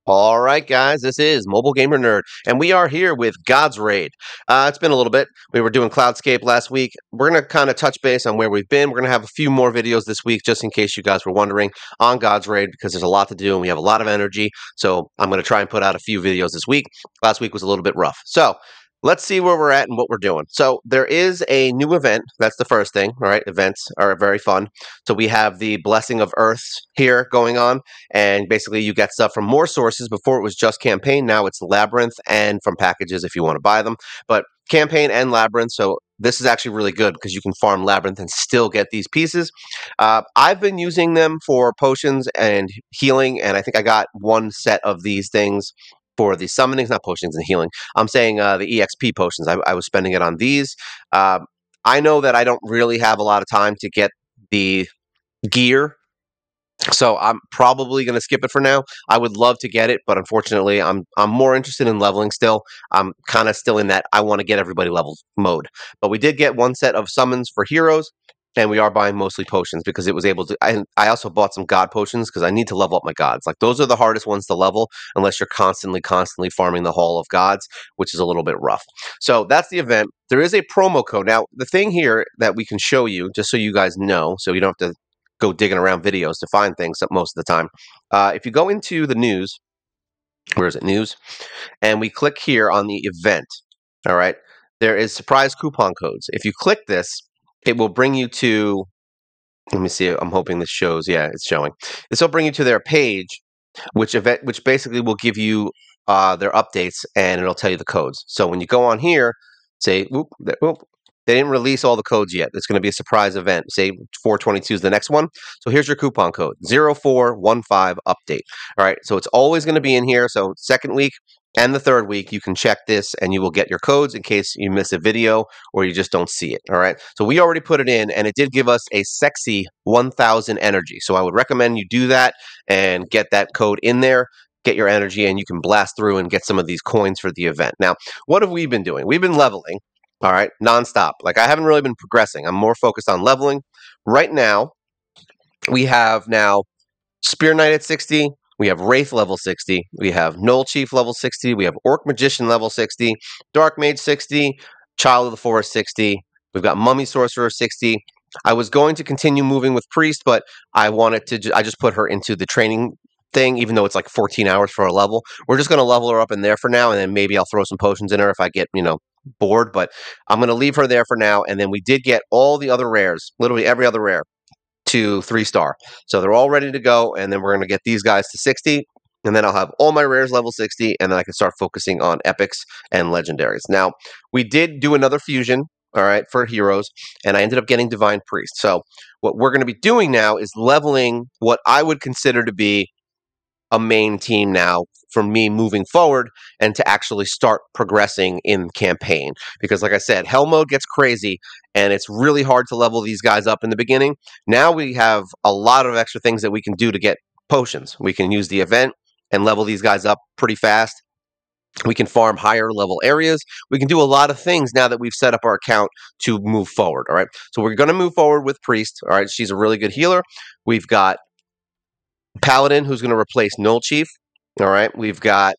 All right, guys, this is Mobile Gamer Nerd, and we are here with God's Raid. It's been a little bit. We were doing Cloudscape last week. We're going to kind of touch base on where we've been. We're going to have a few more videos this week, just in case you guys were wondering, on God's Raid, because there's a lot to do, and we have a lot of energy. So I'm going to try and put out a few videos this week. Last week was a little bit rough. So let's see where we're at and what we're doing. So there is a new event. That's the first thing. All right, events are very fun. So we have the Blessing of Earth here going on. And basically, you get stuff from more sources. Before it was just campaign. Now it's Labyrinth and from packages if you want to buy them. But campaign and Labyrinth. So this is actually really good because you can farm Labyrinth and still get these pieces. I've been using them for potions and healing. And I think I got one set of these things for the summonings, not potions and healing. I'm saying the EXP potions. I was spending it on these. I know that I don't really have a lot of time to get the gear, so I'm probably going to skip it for now. I would love to get it, but unfortunately, I'm more interested in leveling still. I'm kind of still in that I want to get everybody leveled mode. But we did get one set of summons for heroes, and we are buying mostly potions because it was able to. I also bought some god potions because I need to level up my gods. Like those are the hardest ones to level unless you're constantly farming the Hall of Gods, which is a little bit rough. So that's the event. There is a promo code. Now, the thing here that we can show you, just so you guys know, so you don't have to go digging around videos to find things most of the time. If you go into the news, where is it, news? And we click here on the event, all right, there is surprise coupon codes. If you click this, it will bring you to, let me see, I'm hoping this shows, yeah, it's showing. This will bring you to their page, which basically will give you their updates, and it'll tell you the codes. So when you go on here, say, they didn't release all the codes yet. It's going to be a surprise event. Say 422 is the next one. So here's your coupon code, 0415 update. All right, so it's always going to be in here. So second week and the third week, you can check this and you will get your codes in case you miss a video or you just don't see it. All right, so we already put it in and it did give us a sexy 1000 energy. So I would recommend you do that and get that code in there. Get your energy and you can blast through and get some of these coins for the event. Now, what have we been doing? We've been leveling. All right, nonstop. Like I haven't really been progressing. I'm more focused on leveling. Right now, we have now Spear Knight at 60. We have Wraith level 60. We have Knoll Chief level 60. We have Orc Magician level 60. Dark Mage 60. Child of the Forest 60. We've got Mummy Sorcerer 60. I was going to continue moving with Priest, but I wanted to. I just put her into the training thing, even though it's like 14 hours for a level. We're just going to level her up in there for now, and then maybe I'll throw some potions in her if I get, bored, but I'm going to leave her there for now. And then we did get all the other rares, literally every other rare, to 3-star. So they're all ready to go, and then we're going to get these guys to 60, and then I'll have all my rares level 60, and then I can start focusing on epics and legendaries. Now, we did do another fusion, all right, for heroes, and I ended up getting Divine Priest. So what we're going to be doing now is leveling what I would consider to be a main team now for me moving forward and to actually start progressing in campaign. Because like I said, hell mode gets crazy and it's really hard to level these guys up in the beginning. Now we have a lot of extra things that we can do to get potions. We can use the event and level these guys up pretty fast. We can farm higher level areas. We can do a lot of things now that we've set up our account to move forward. All right. So we're going to move forward with Priest. All right. She's a really good healer. We've got Paladin, who's going to replace Knoll Chief. All right. We've got,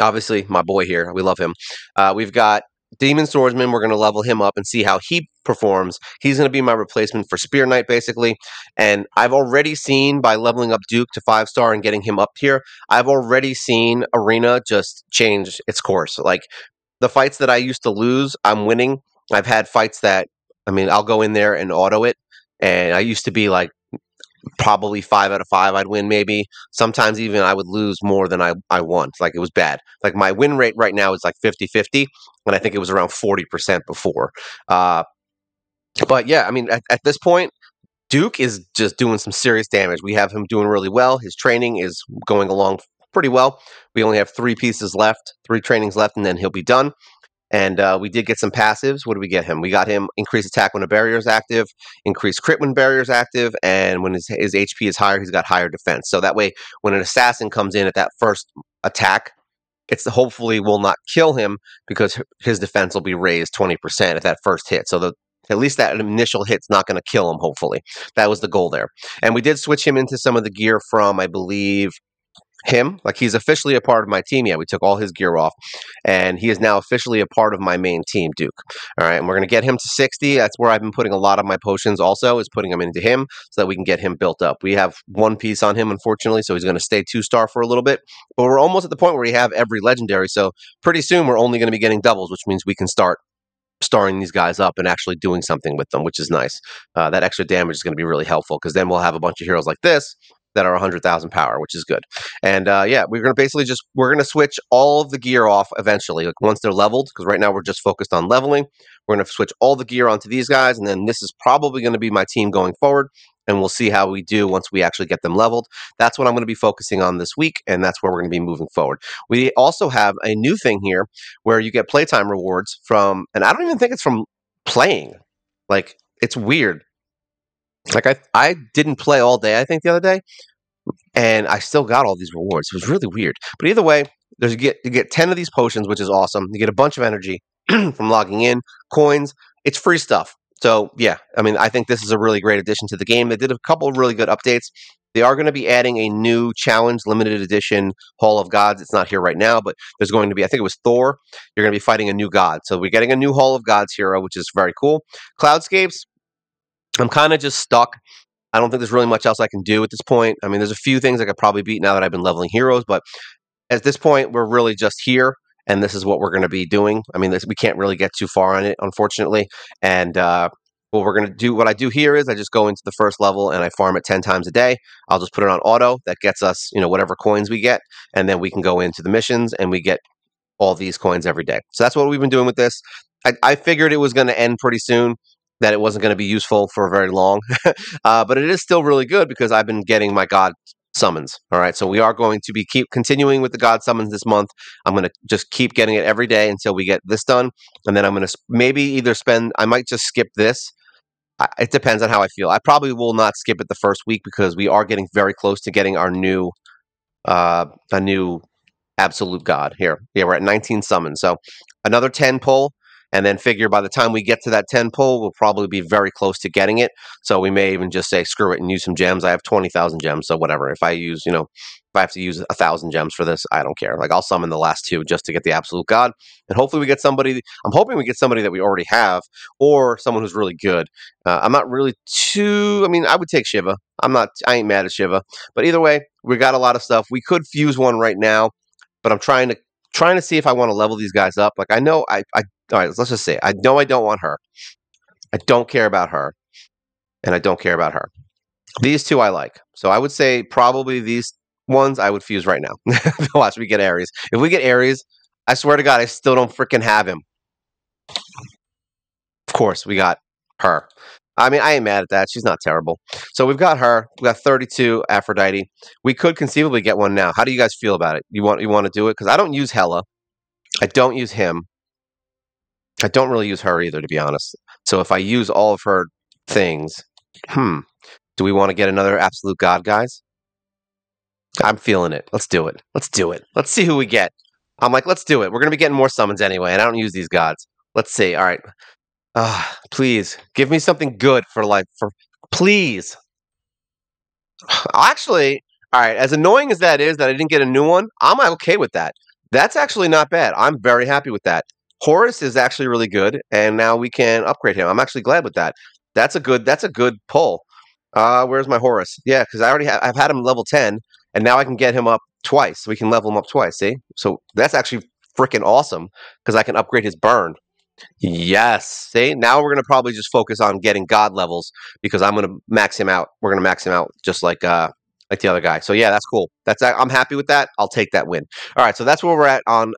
obviously, my boy here. We love him. We've got Demon Swordsman. We're going to level him up and see how he performs. He's going to be my replacement for Spear Knight, basically. And I've already seen, by leveling up Duke to 5-star and getting him up here, I've already seen Arena just change its course. Like, the fights that I used to lose, I'm winning. I've had fights that, I'll go in there and auto it. And I used to be like, probably 5 out of 5 I'd win, maybe. Sometimes even I would lose more than I won. Like, it was bad. Like, my win rate right now is like 50-50, and I think it was around 40% before. But yeah, at this point, Duke is just doing some serious damage. We have him doing really well. His training is going along pretty well. We only have 3 pieces left, 3 trainings left, and then he'll be done. And we did get some passives. What did we get him? We got him increased attack when a barrier is active, increased crit when barrier is active, and when his HP is higher, he's got higher defense. So that way, when an assassin comes in at that first attack, it's hopefully will not kill him because his defense will be raised 20% at that first hit. So at least that initial hit's not going to kill him, hopefully. That was the goal there. And we did switch him into some of the gear from, I believe, him, like he's officially a part of my team. Yeah, we took all his gear off, and he is now officially a part of my main team, Duke. All right, and we're gonna get him to 60. That's where I've been putting a lot of my potions. Also, is putting them into him so that we can get him built up. We have one piece on him, unfortunately, so he's gonna stay 2-star for a little bit. But we're almost at the point where we have every legendary. So pretty soon we're only gonna be getting doubles, which means we can start starring these guys up and actually doing something with them, which is nice. That extra damage is going to be really helpful because then we'll have a bunch of heroes like this that are 100,000 power, which is good. And yeah, we're going to basically we're going to switch all of the gear off eventually, like once they're leveled, because right now we're just focused on leveling. We're going to switch all the gear onto these guys, and then this is probably going to be my team going forward. And we'll see how we do once we actually get them leveled. That's what I'm going to be focusing on this week, and that's where we're going to be moving forward. We also have a new thing here where you get playtime rewards from, and I don't even think it's from playing. Like, it's weird. Like, I didn't play all day, I think, the other day, and I still got all these rewards. It was really weird. But either way, you get 10 of these potions, which is awesome. You get a bunch of energy from logging in, coins. It's free stuff. So, yeah, I mean, I think this is a really great addition to the game. They did a couple of really good updates. They are going to be adding a new challenge, limited edition Hall of Gods. It's not here right now, but there's going to be, I think it was Thor. You're going to be fighting a new god. So we're getting a new Hall of Gods hero, which is very cool. Cloudscapes, I'm kind of just stuck. I don't think there's really much else I can do at this point. I mean, there's a few things I could probably beat now that I've been leveling heroes, but at this point, we're really just here, and this is what we're going to be doing. I mean, we can't really get too far on it, unfortunately. And what we're going to do, what I do here is I just go into the first level and I farm it 10 times a day. I'll just put it on auto. That gets us, whatever coins we get, and then we can go into the missions and we get all these coins every day. So that's what we've been doing with this. I figured it was going to end pretty soon, that it wasn't going to be useful for very long, but it is still really good because I've been getting my god summons. All right, so we are going to be continuing with the god summons this month. I'm going to just keep getting it every day until we get this done, and then I'm going to maybe either I might just skip this. It depends on how I feel. I probably will not skip it the first week because we are getting very close to getting our new a new absolute god here. Yeah, we're at 19 summons, so another 10 pull. And then figure by the time we get to that 10 pull, we'll probably be very close to getting it. So we may even just say, screw it and use some gems. I have 20,000 gems, so whatever. If I have to use 1,000 gems for this, I don't care. Like, I'll summon the last 2 just to get the absolute god. And hopefully we get somebody, I'm hoping we get somebody that we already have, or someone who's really good. I'm not really I mean, I would take Shiva. I ain't mad at Shiva. But either way, we got a lot of stuff. We could fuse one right now, but I'm trying to see if I want to level these guys up. Like, I know all right, let's just say I know I don't want her. I don't care about her, and I don't care about her. These 2 I like. So I would say probably these ones I would fuse right now. Watch me get Ares. If we get Ares, I swear to God, I still don't freaking have him. Of course, we got her. I mean, I ain't mad at that. She's not terrible. So we've got her. We got 32 Aphrodite. We could conceivably get one now. How do you guys feel about it? You want to do it? Because I don't use Hela. I don't use him. I don't really use her either, to be honest. So if I use all of her things, do we want to get another absolute god, guys? I'm feeling it. Let's do it. Let's do it. Let's see who we get. I'm like, let's do it. We're going to be getting more summons anyway, and I don't use these gods. Let's see. All right. Please, give me something good please. Actually, all right, as annoying as that is that I didn't get a new one, I'm okay with that. That's actually not bad. I'm very happy with that. Horus is actually really good, and now we can upgrade him. I'm actually glad with that. That's a good pull. Where's my Horus? Yeah, because I've had him level 10, and now I can get him up twice. We can level him up twice, see? So that's actually freaking awesome, because I can upgrade his burn. Yes, see? Now we're going to probably just focus on getting god levels, because I'm going to max him out. We're going to max him out just like the other guy. So yeah, that's cool. I'm happy with that. I'll take that win. All right, so that's where we're at on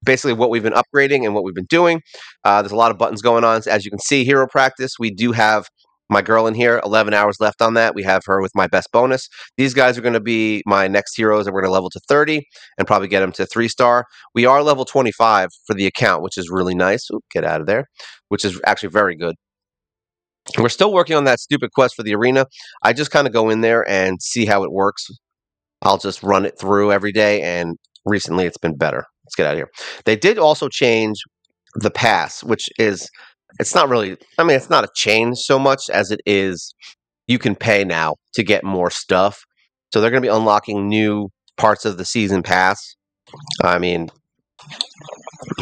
basically what we've been upgrading and what we've been doing. There's a lot of buttons going on. As you can see, hero practice, we do have my girl in here, 11 hours left on that. We have her with my best bonus. These guys are going to be my next heroes, and we're going to level to 30 and probably get them to 3-star. We are level 25 for the account, which is really nice. Oop, get out of there, which is actually very good. We're still working on that stupid quest for the arena. I just kind of go in there and see how it works. I'll just run it through every day, and recently it's been better. Let's get out of here. They did also change the pass, which is, it's not really, I mean, it's not a change so much as it is you can pay now to get more stuff. So they're going to be unlocking new parts of the season pass. I mean,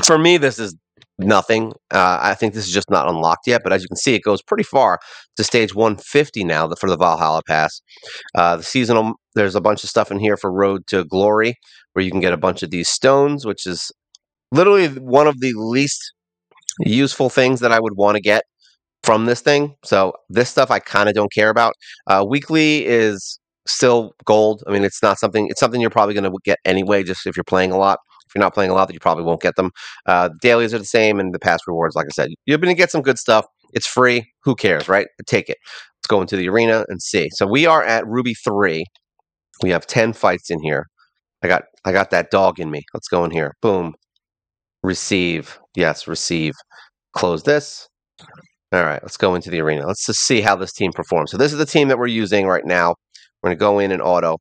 for me, this is nothing. I think this is just not unlocked yet, but as you can see, it goes pretty far to stage 150 now for the Valhalla Pass. The seasonal, there's a bunch of stuff in here for Road to Glory, where you can get a bunch of these stones, which is literally one of the least useful things that I would want to get from this thing. So this stuff I kind of don't care about. Weekly is still gold. I mean, it's something you're probably going to get anyway, just if you're playing a lot. If you're not playing a lot, then you probably won't get them. Dailies are the same, and the past rewards, like I said, you're going to get some good stuff. It's free. Who cares, right? Take it. Let's go into the arena and see. So we are at Ruby 3. We have 10 fights in here. I got that dog in me. Let's go in here. Boom. Receive. Yes, receive. Close this. All right, let's go into the arena. Let's just see how this team performs. So this is the team that we're using right now. We're going to go in and auto.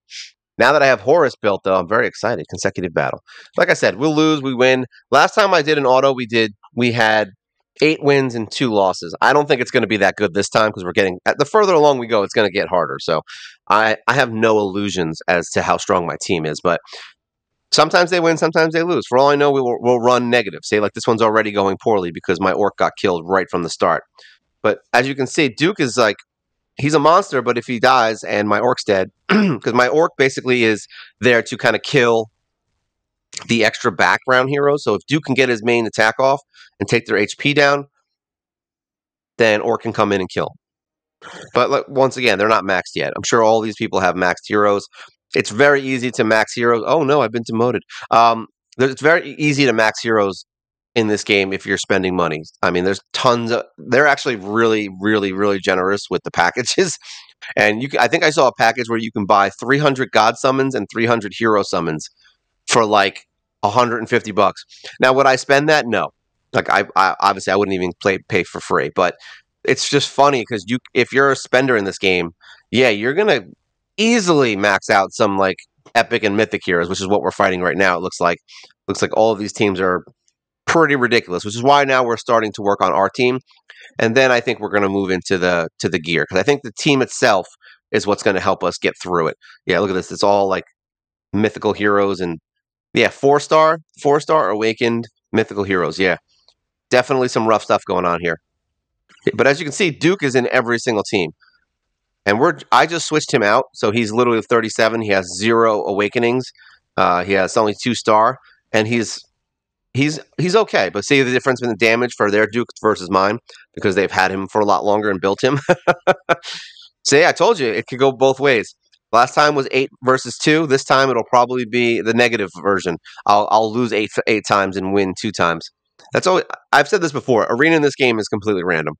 Now that I have Horus built, though, I'm very excited. Consecutive battle. Like I said, we'll lose, we win. Last time I did an auto, we had 8 wins and 2 losses. I don't think it's going to be that good this time because the further along we go, it's going to get harder. So I have no illusions as to how strong my team is, but sometimes they win, sometimes they lose. For all I know, we'll run negative. Say, like, this one's already going poorly because my orc got killed right from the start. But as you can see, Duke is like, he's a monster, but if he dies and my orc's dead, because my orc basically is there to kind of kill the extra background heroes. So if Duke can get his main attack off and take their HP down, then orc can come in and kill. But once again, they're not maxed yet. I'm sure all these people have maxed heroes. It's very easy to max heroes. Oh no, I've been demoted. It's very easy to max heroes in this game if you're spending money. I mean, there's tons of. They're actually really, really, really generous with the packages. And I think I saw a package where you can buy 300 god summons and 300 hero summons for like $150. Now, would I spend that? No. Like I obviously I wouldn't even pay for free. But it's just funny because if you're a spender in this game, yeah, you're gonna easily max out some like epic and mythic heroes, which is what we're fighting right now. It looks like all of these teams are pretty ridiculous, which is why now we're starting to work on our team, and then I think we're going to move into the gear because I think the team itself is what's going to help us get through it. Yeah, look at this; it's all like mythical heroes, and yeah, 4-star awakened mythical heroes. Yeah, definitely some rough stuff going on here. But as you can see, Duke is in every single team. And I just switched him out, so he's literally 37. He has 0 awakenings. He has only 2-star, and he's okay. But see the difference in the damage for their Duke versus mine because they've had him for a lot longer and built him. See, I told you it could go both ways. Last time was 8 versus 2. This time it'll probably be the negative version. I'll lose 8 times and win 2 times. That's all. I've said this before. Arena in this game is completely random.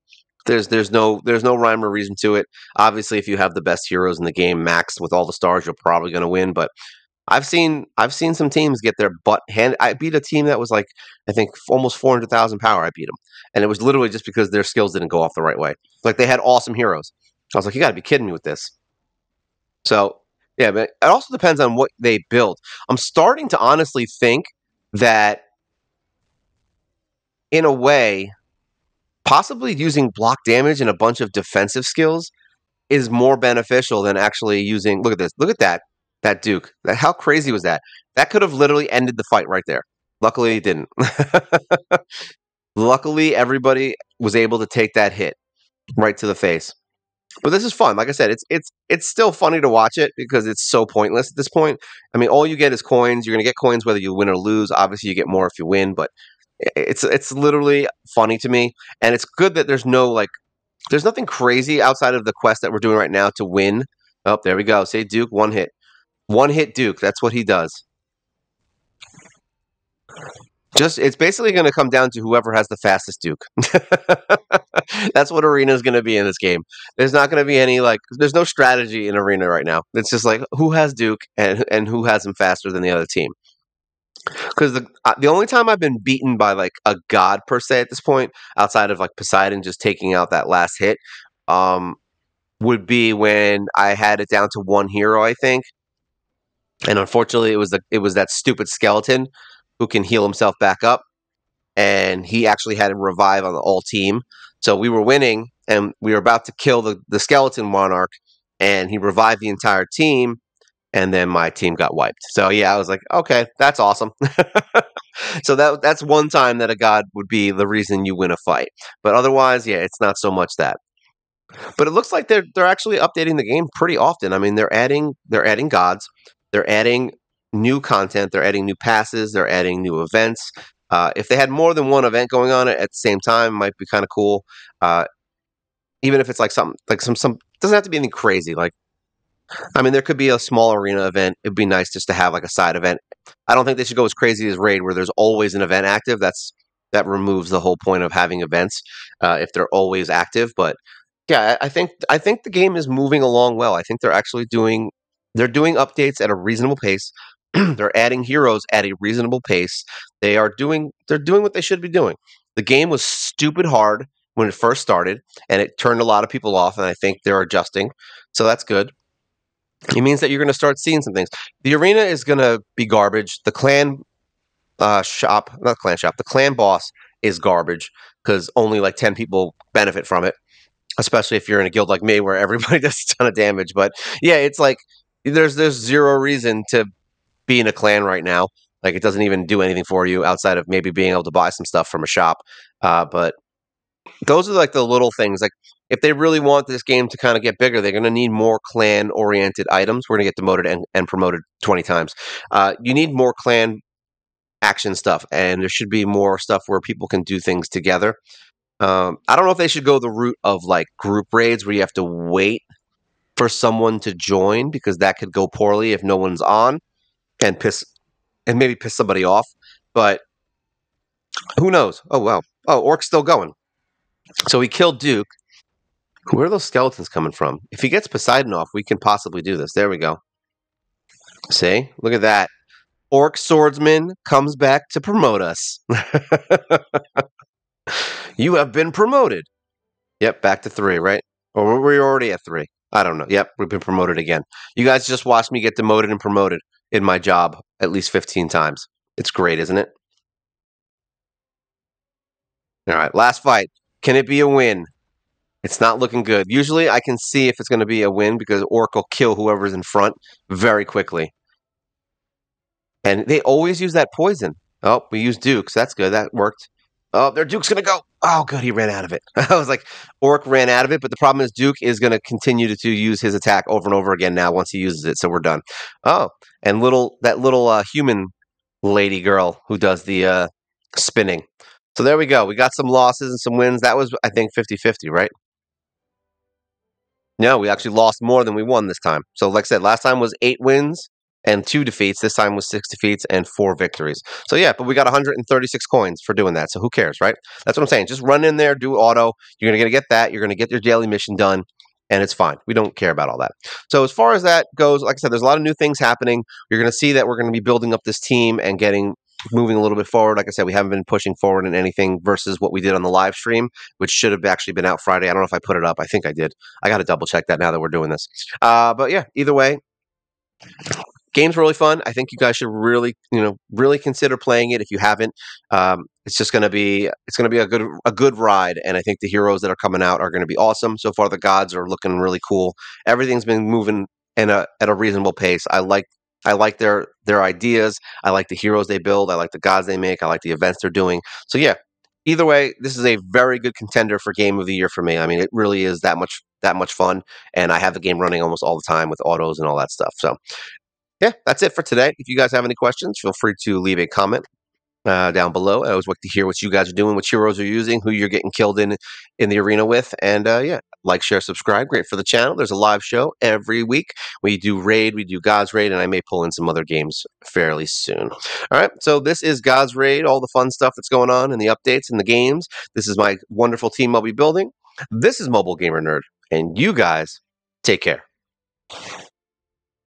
There's no rhyme or reason to it. Obviously, if you have the best heroes in the game maxed with all the stars, you're probably going to win. But I've seen some teams get their butt handed. I beat a team that was like, I think, almost 400,000 power. I beat them, and it was literally just because their skills didn't go off the right way. Like they had awesome heroes. I was like, you got to be kidding me with this. So yeah, but it also depends on what they build. I'm starting to honestly think that, in a way, possibly using block damage and a bunch of defensive skills is more beneficial than actually using. Look at this. Look at that Duke. How crazy was that? That could have literally ended the fight right there. Luckily, it didn't. Luckily, everybody was able to take that hit right to the face. But this is fun. Like I said, it's still funny to watch it because it's so pointless at this point. I mean, all you get is coins. You're going to get coins whether you win or lose. Obviously, you get more if you win, but it's literally funny to me. And it's good that there's nothing crazy outside of the quest that we're doing right now to win. Oh, there we go. Say Duke, 1 hit. 1 hit Duke. That's what he does. It's basically going to come down to whoever has the fastest Duke. That's what Arena is going to be in this game. There's not going to be any there's no strategy in Arena right now. It's just like who has Duke and who has him faster than the other team. Because the only time I've been beaten by like a god per se at this point, outside of like Poseidon just taking out that last hit, would be when I had it down to 1 hero, I think. And unfortunately, it was that stupid skeleton who can heal himself back up, and he actually had a revive on the all team. So we were winning, and we were about to kill the skeleton monarch, and he revived the entire team. and then my team got wiped. So yeah, I was like, okay, that's awesome. So that's one time that a god would be the reason you win a fight. But otherwise, yeah, it's not so much that. But it looks like they're actually updating the game pretty often. I mean, they're adding gods, they're adding new content, they're adding new passes, they're adding new events. If they had more than one event going on at the same time, it might be kind of cool. Uh, Even if it's like something like some doesn't have to be anything crazy. Like I mean, there could be a small arena event. It'd be nice just to have like a side event. I don't think they should go as crazy as Raid, where there's always an event active. That removes the whole point of having events if they're always active. But yeah, I think the game is moving along well. I think they're doing updates at a reasonable pace. They're adding heroes at a reasonable pace. They're doing what they should be doing. The game was stupid hard when it first started, and it turned a lot of people off. And I think they're adjusting, so that's good. It means that you're going to start seeing some things. The arena is going to be garbage. The clan shop, not clan shop, the clan boss is garbage because only like 10 people benefit from it, especially if you're in a guild like me where everybody does a ton of damage. But yeah, it's like there's zero reason to be in a clan right now. Like it doesn't even do anything for you outside of maybe being able to buy some stuff from a shop. But those are like the little things. Like if they really want this game to kind of get bigger, they're going to need more clan oriented items. We're going to get demoted and promoted 20 times. You need more clan action stuff, and there should be more stuff where people can do things together. I don't know if they should go the route of like group raids where you have to wait for someone to join, because that could go poorly if no one's on and maybe piss somebody off. But who knows? Oh wow. Oh, Orc's still going. So he killed Duke. Where are those skeletons coming from? If he gets Poseidon off, we can possibly do this. There we go. See? Look at that. Orc Swordsman comes back to promote us. You have been promoted. Yep, back to 3, right? Or were we already at 3? I don't know. Yep, we've been promoted again. You guys just watched me get demoted and promoted in my job at least 15 times. It's great, isn't it? All right, last fight. Can it be a win? It's not looking good. Usually I can see if it's going to be a win because Orc will kill whoever's in front very quickly. And they always use that poison. Oh, we used Dukes. That's good. That worked. Oh, their Duke's going to go. Oh, good. He ran out of it. I was like, Orc ran out of it. But the problem is Duke is going to continue to use his attack over and over again now once he uses it. So we're done. Oh, and that little human lady girl who does the spinning. So there we go. We got some losses and some wins. That was, I think, 50-50, right? No, we actually lost more than we won this time. So, like I said, last time was 8 wins and 2 defeats. This time was 6 defeats and 4 victories. So, yeah, but we got 136 coins for doing that. So, who cares, right? That's what I'm saying. Just run in there, do auto. You're going to get that. You're going to get your daily mission done, and it's fine. We don't care about all that. So, as far as that goes, like I said, there's a lot of new things happening. You're going to see that we're going to be building up this team and moving a little bit forward. Like I said, we haven't been pushing forward in anything versus what we did on the live stream, which should have actually been out Friday. I don't know if I put it up. I think I did. I got to double check that now that we're doing this. But yeah, either way, game's really fun. I think you guys should really consider playing it if you haven't. It's going to be a good ride, and I think the heroes that are coming out are going to be awesome. So far, the gods are looking really cool. Everything's been moving at a reasonable pace. I like their ideas. I like the heroes they build. I like the gods they make. I like the events they're doing. So yeah, either way, this is a very good contender for game of the year for me. I mean, it really is that much fun, and I have the game running almost all the time with autos and all that stuff. So yeah, that's it for today. If you guys have any questions, feel free to leave a comment down below. I always like to hear what you guys are doing, what heroes are using, who you're getting killed in the arena with, and yeah, like, share, subscribe. Great for the channel. There's a live show every week. We do Raid, we do God's Raid, and I may pull in some other games fairly soon. All right, so this is God's Raid, all the fun stuff that's going on and the updates and the games. This is my wonderful team I'll be building. This is Mobile Gamer Nerd, and you guys take care.